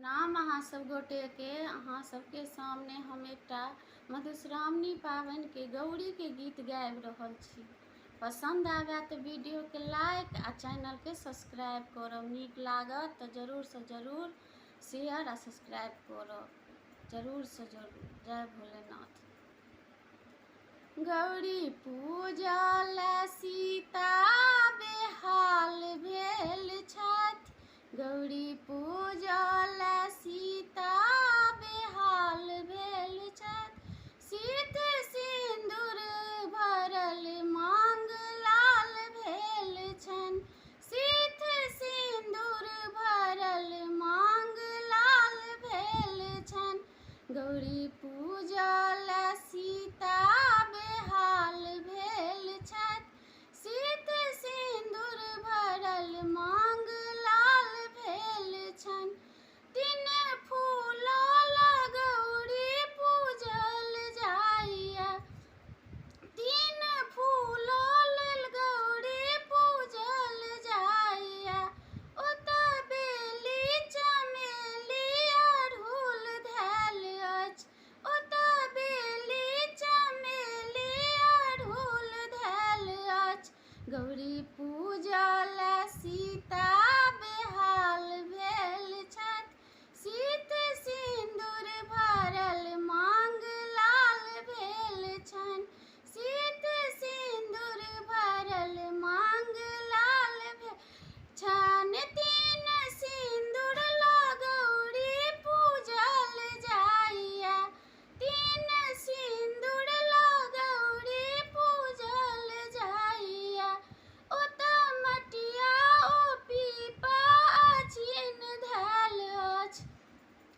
नाम अहाँ सब गोटे के अहाँ सबके सामने हम एकटा मधुश्रावणी पाबनि के गौरी के गीत गाबि रहल छी। पसंद आवे तो वीडियो के लाइक आ चैनल के सब्सक्राइब करब। नीक लागत तो जरूर से जरूर शेयर आ सब्सक्राइब करब। जरूर से जरूर। जय भोलेनाथ। गौरी पूजल सीता बेहाल भेल छथि। गौरी पूजल सीता बेहाल भेल छथि। शीत सिंदूर भरल मांग लाल भेल छनि। शीत सिंदूर भरल मांग लाल भेल छनि। गौरी पूजल सीता बेहाल भेल छथि। शीत सिंदूर भरल मांग लाल भेल छनि। तीन फूल गौरी पूजल जाइया। तीन फूल गौरी पूजल जाइया। ओतऽ बेली चमेली अड़हुल धैल अछि। ओतऽ बेली चमेली अड़हुल धैल अछि। गौरी पूजल सीता बेहाल भेल छथि। शीत सिंदूर भरल मांग लाल भेल छनि। शीत सिंदूर भरल मांग लाल भेल छनि। तीन सिंदूर गौरी पूजल जाइया। तीन सिंदूर गौरी पूजल जाइया। ओतऽ मटिया ओ पीपा आचिन धैल अछि।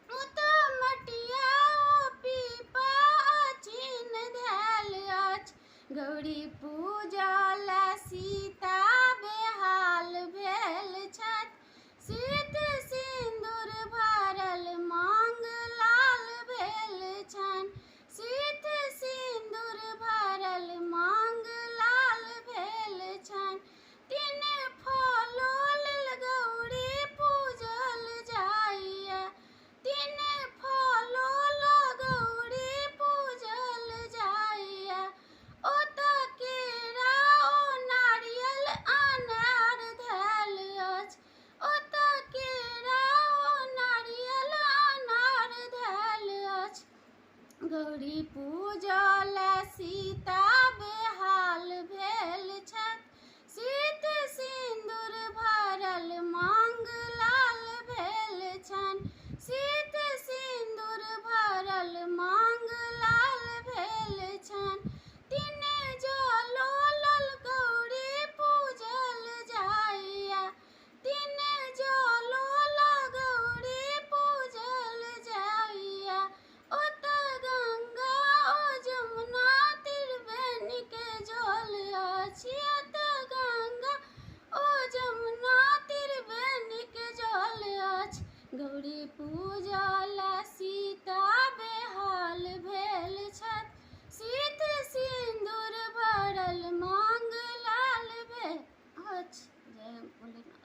ओतऽ मटिया ओ पीपा आचिन धैल अछि। गौरी पूजल सीता बेहाल भेल छथि। शीत सिंदूर भरल मांग लाल भेल छनि। शीत सिंदूर भरल मांग लाल भेल छनि। तीन फल गौरी पूजल जाइया। तीन फल गौरी पूजल जाइया। ओतऽ केरा ओ नारियल अनार धैल अछि। ओतऽ केरा ओ नारियल अनार धैल अछि। गौरी पूजल सीता बेहाल भेल छथि। शीत सिंदूर भरल मांग लाल भेल छनि। शीत सिंदूर भरल मांग लाल भेल छनि। तीन जल गौरी पूजल जाइया। तीन जल गौरी पूजल जाइया। ओतऽ गंगा ओ जमुना त्रिवेणी के जल अछि। ओतऽ गंगा ओ जमुना त्रिवेणी के जल अछि। गौरी पूजल सीता बेहाल भेल छथि। शीत सिंदूर भरल मांग लाल भेल अछि। जय भोलेनाथ।